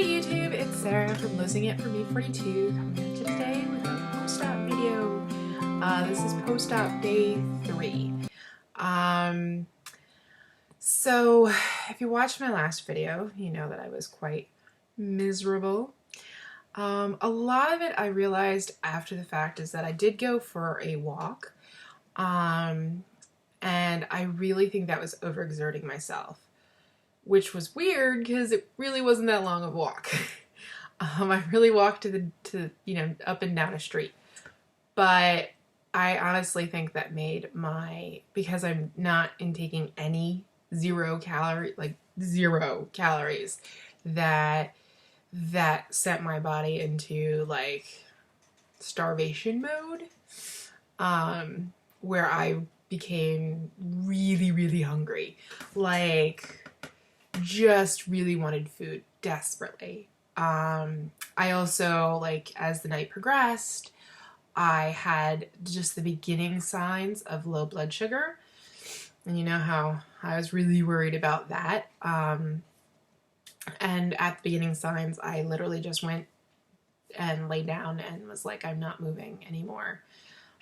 YouTube, it's Sarah from Losing It For Me 42 coming at you today with a post-op video. This is post-op day 3. So if you watched my last video, you know that I was quite miserable. A lot of it I realized after the fact is that I did go for a walk, and I really think that was overexerting myself, which was weird because it really wasn't that long of a walk. I really walked up and down a street, but I honestly think that made because I'm not intaking any zero calories, that sent my body into like starvation mode, where I became really, really hungry, like just really wanted food desperately. I also, like, as the night progressed, I had just the beginning signs of low blood sugar, and you know how I was really worried about that. And at the beginning signs, I literally just went and lay down and was like, I'm not moving anymore.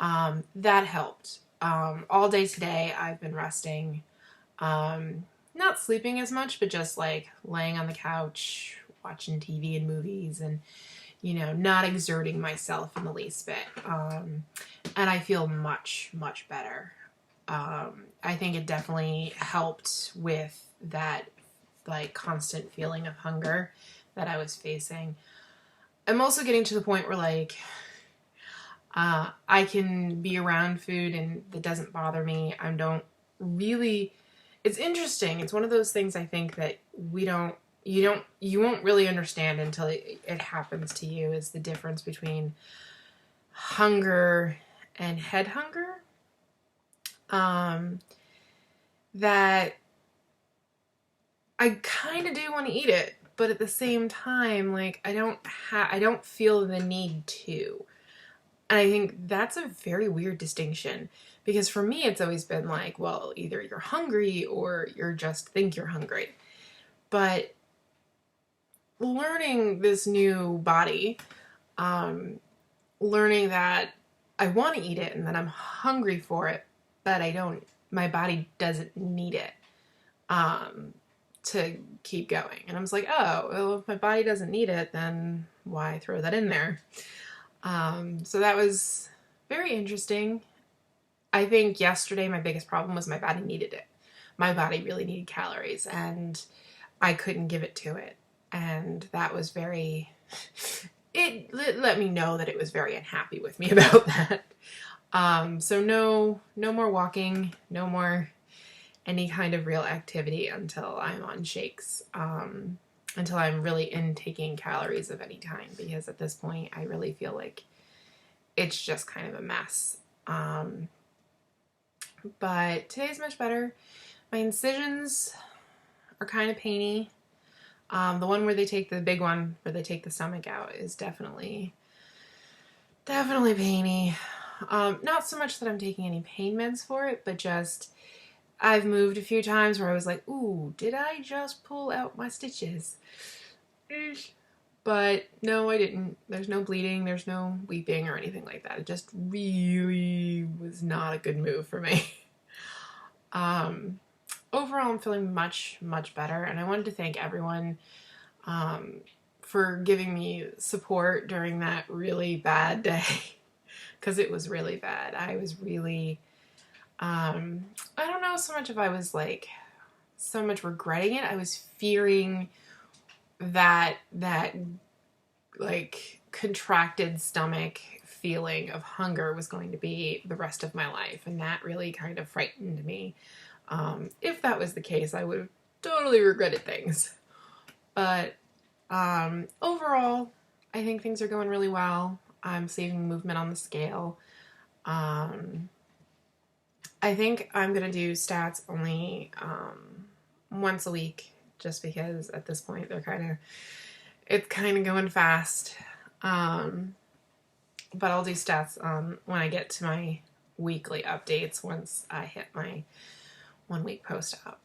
That helped. All day today, I've been resting. Not sleeping as much, but just like laying on the couch, watching TV and movies, and, you know, not exerting myself in the least bit. And I feel much, much better. I think it definitely helped with that, like, constant feeling of hunger that I was facing. I'm also getting to the point where, like, I can be around food and it doesn't bother me. I don't really... It's interesting. It's one of those things I think that you won't really understand until it happens to you, is the difference between hunger and head hunger. That I kind of do want to eat it, but at the same time, like, I don't feel the need to. And I think that's a very weird distinction, because for me, it's always been like, well, either you're hungry or you're just think you're hungry. But learning this new body, learning that I want to eat it and that I'm hungry for it, but my body doesn't need it to keep going. And I was like, oh, well, if my body doesn't need it, then why throw that in there? So that was very interesting. I think yesterday my biggest problem was my body needed it. My body really needed calories, and I couldn't give it to it. And that was it let me know that it was very unhappy with me about that. So no more walking, no more any kind of real activity until I'm on shakes, until I'm really intaking calories of any kind, because at this point I really feel like it's just kind of a mess. But today's much better. My incisions are kind of painy. The one where the big one where they take the stomach out is definitely painy. Not so much that I'm taking any pain meds for it, but just I've moved a few times where I was like, ooh, did I just pull out my stitches? But no, I didn't. There's no bleeding, there's no weeping or anything like that. It just really was not a good move for me. Overall, I'm feeling much, much better, and I wanted to thank everyone for giving me support during that really bad day, because it was really bad. I was really, I don't know so much if I was like so much regretting it. I was fearing that like contracted stomach feeling of hunger was going to be the rest of my life, and that really kind of frightened me. If that was the case, I would have totally regretted things. But overall, I think things are going really well. I'm seeing movement on the scale. I think I'm gonna do stats only once a week, just because at this point it's kind of going fast. But I'll do stats when I get to my weekly updates once I hit my 1 week post-op.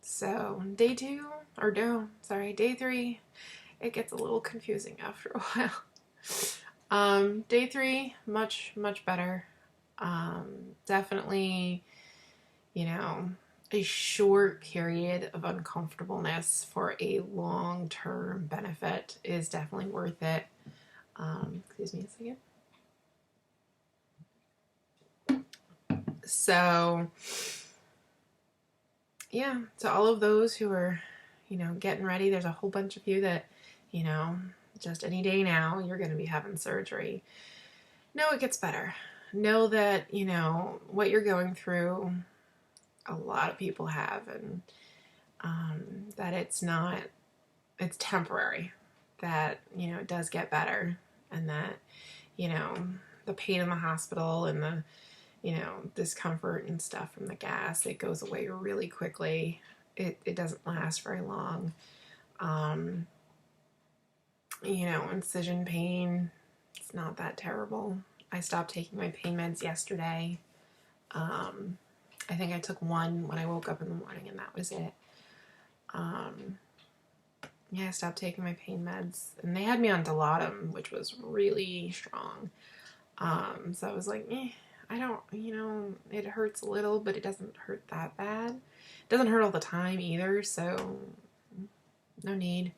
So day 3, it gets a little confusing after a while. Day 3, much, much better. Definitely, you know, a short period of uncomfortableness for a long-term benefit is definitely worth it. Excuse me a second. So, yeah, to all of those who are, getting ready, there's a whole bunch of you that, just any day now, you're going to be having surgery. Know it gets better. Know that, what you're going through, a lot of people have, and that it's temporary, that, it does get better, and that, the pain in the hospital and the, discomfort and stuff from the gas, it goes away really quickly. It doesn't last very long. Incision pain, it's not that terrible. I stopped taking my pain meds yesterday. I think I took one when I woke up in the morning, and that was it. I stopped taking my pain meds, and they had me on Dilaudid, which was really strong. So I was like, I don't, it hurts a little, but it doesn't hurt that bad. It doesn't hurt all the time either, so no need.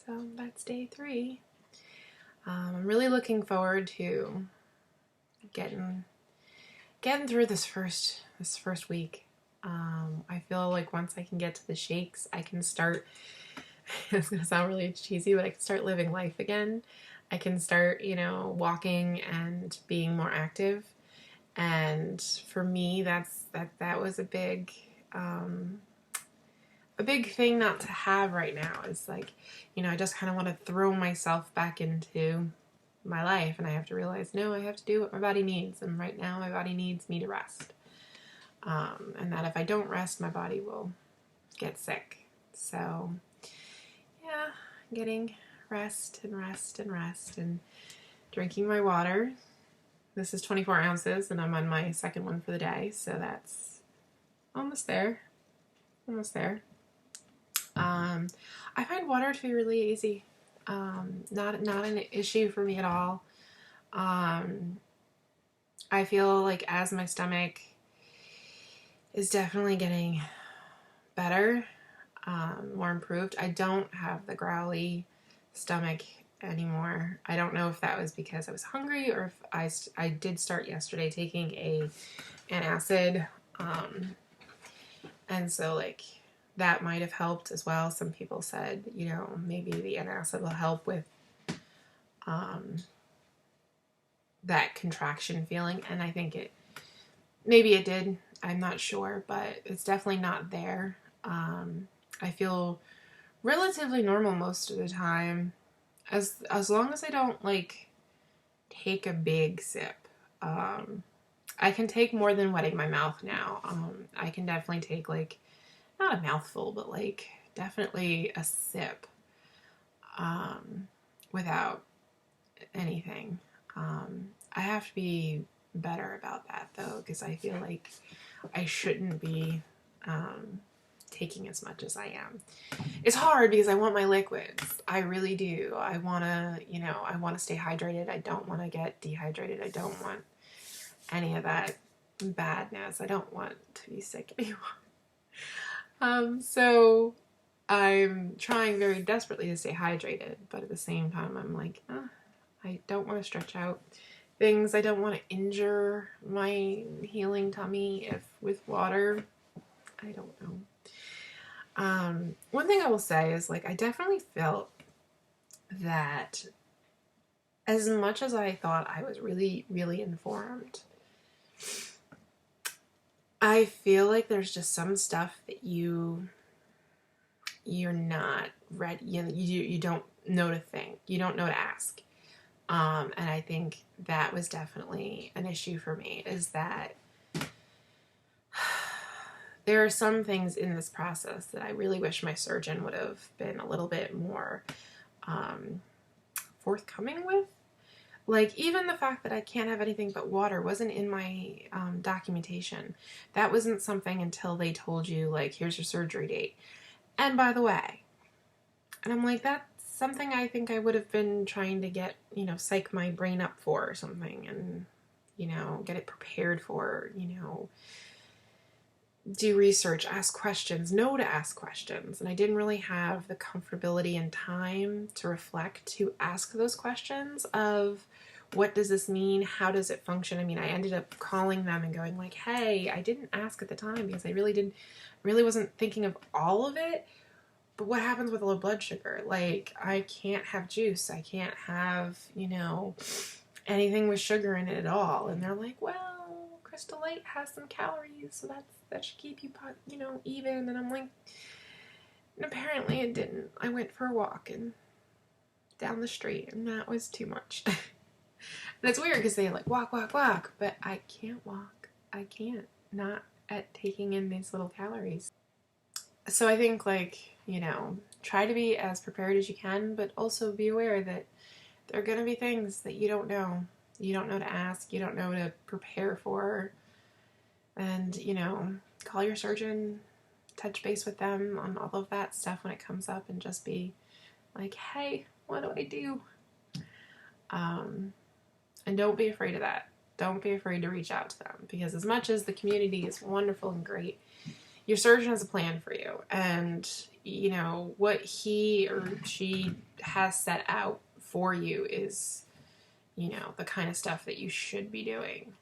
So that's day 3. I'm really looking forward to getting through this first week. I feel like once I can get to the shakes, I can start, it's going to sound really cheesy, but I can start living life again. I can start, walking and being more active. And for me, that was a big thing not to have right now. Is like, I just kind of want to throw myself back into my life, and I have to realize, no, I have to do what my body needs, and right now my body needs me to rest. And that if I don't rest, my body will get sick. So, yeah, getting rest and drinking my water. This is 24 ounces, and I'm on my second one for the day, so that's almost there. I find water to be really easy. Not an issue for me at all. I feel like as my stomach is definitely getting better, more improved. I don't have the growly stomach anymore. I don't know if that was because I was hungry, or if I did start yesterday taking an antacid, and so like that might have helped as well. Some people said, maybe the antacid will help with that contraction feeling, and I think maybe it did. I'm not sure, but it's definitely not there. I feel relatively normal most of the time, as long as I don't like take a big sip. I can take more than wetting my mouth now. I can definitely take like not a mouthful, but like definitely a sip without anything. I have to be better about that though, because I feel like I shouldn't be taking as much as I am. It's hard because I want my liquids. I really do. I want to stay hydrated. I don't want to get dehydrated. I don't want any of that badness. I don't want to be sick anymore. So I'm trying very desperately to stay hydrated, but at the same time, I'm like, I don't want to stretch out things. I don't want to injure my healing tummy with water. I don't know. One thing I will say is like, I definitely felt that as much as I thought I was really, really informed, I feel like there's just some stuff that you're not ready. You don't know to think. You don't know to ask. And I think that was definitely an issue for me, is that there are some things in this process that I really wish my surgeon would have been a little bit more forthcoming with. Like, even the fact that I can't have anything but water wasn't in my documentation. That wasn't something until they told you, like, here's your surgery date. And by the way, and I'm like, that's something I think I would have been trying to get, psych my brain up for or something, and, get it prepared for, do research, ask questions, know to ask questions. And I didn't really have the comfortability and time to reflect, to ask those questions of, what does this mean? How does it function? I mean, I ended up calling them and going like, hey, I didn't ask at the time because I really wasn't thinking of all of it. But what happens with low blood sugar? Like, I can't have juice. I can't have, anything with sugar in it at all. And they're like, well, Crystal Light has some calories, so that should keep you, even. And I'm like, apparently it didn't. I went for a walk and down the street, and that was too much. And it's weird because they like walk, but I can't walk. I can't, not at taking in these little calories. So I think, like, try to be as prepared as you can, but also be aware that there are going to be things that you don't know. You don't know to ask. You don't know to prepare for. And, call your surgeon, touch base with them on all of that stuff when it comes up, and just be like, hey, what do I do? And don't be afraid of that. Don't be afraid to reach out to them, because as much as the community is wonderful and great, your surgeon has a plan for you, and what he or she has set out for you is the kind of stuff that you should be doing.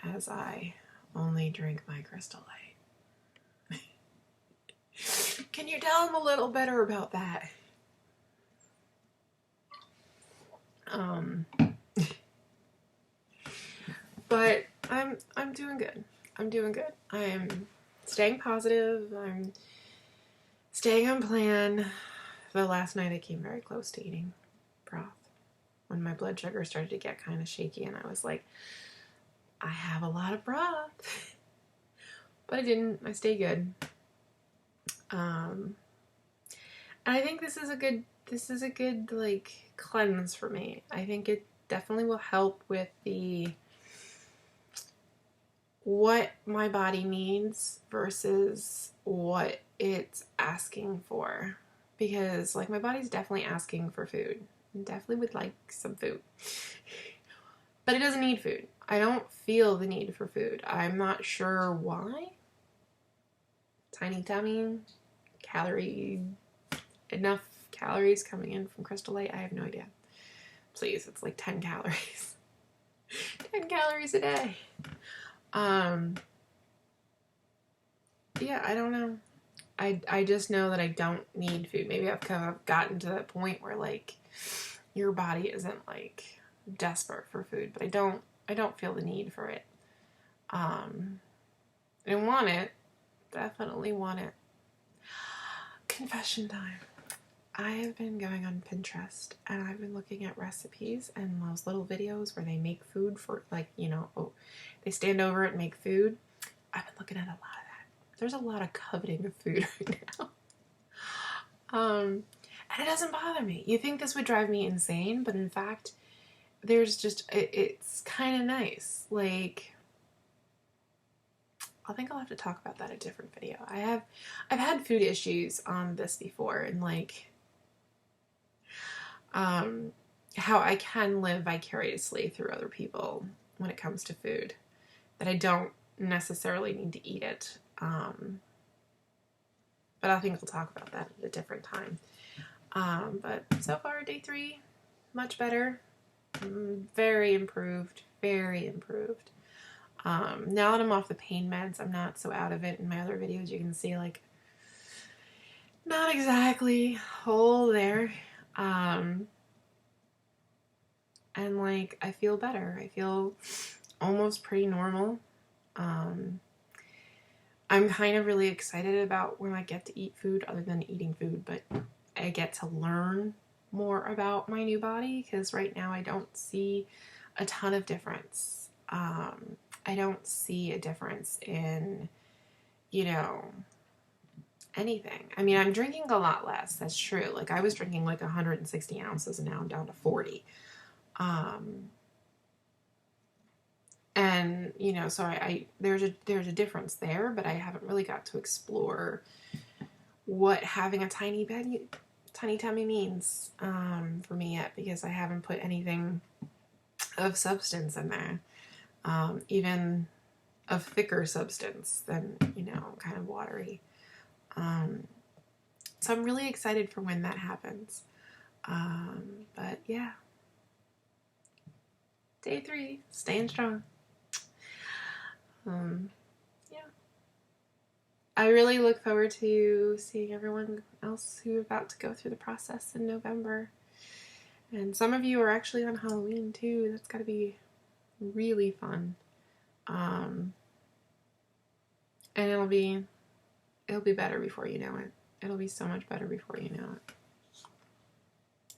As I only drink my Crystal Light. Can you tell them a little better about that? But I'm doing good. I'm doing good. I'm staying positive. I'm staying on plan. The last night I came very close to eating broth when my blood sugar started to get kind of shaky, and I was like, I have a lot of broth. But I didn't. I stayed good. And I think this is a good like cleanse for me. I think it definitely will help with what my body needs versus what it's asking for. Because, like, my body's definitely asking for food. It definitely would like some food. But it doesn't need food. I don't feel the need for food. I'm not sure why. Tiny tummy, enough calories coming in from Crystal Light. I have no idea. Please, it's like 10 calories. 10 calories a day. Yeah, I don't know. I just know that I don't need food. Maybe I've kind of gotten to that point where, like, your body isn't, like, desperate for food, but I don't feel the need for it. I want it. Definitely want it. Confession time. I have been going on Pinterest, and I've been looking at recipes and those little videos where they make food for, like, they stand over it and make food. I've been looking at a lot of that. There's a lot of coveting of food right now. And it doesn't bother me. You think this would drive me insane, but in fact, it's kind of nice. Like, I think I'll have to talk about that in a different video. I've had food issues on this before, and like, how I can live vicariously through other people when it comes to food, that I don't necessarily need to eat it. But I think I'll talk about that at a different time. But so far, day 3, much better. Very improved. Very improved. Now that I'm off the pain meds, I'm not so out of it. In my other videos, you can see, like, not exactly whole there. And, like, I feel better. I feel almost pretty normal. I'm kind of really excited about when I get to eat food, other than eating food, but I get to learn more about my new body, because right now I don't see a ton of difference. I don't see a difference in, anything. I mean, I'm drinking a lot less. That's true. Like, I was drinking like 160 ounces, and now I'm down to 40. Um, and you know, so there's a difference there, but I haven't really got to explore what having a tiny tummy means for me yet, because I haven't put anything of substance in there, even of thicker substance than, you know, kind of watery. So I'm really excited for when that happens. But yeah, day 3, staying strong. Yeah. I really look forward to seeing everyone else who's about to go through the process in November. And some of you are actually on Halloween too. That's got to be really fun. And it'll be better before you know it. It'll be so much better before you know it.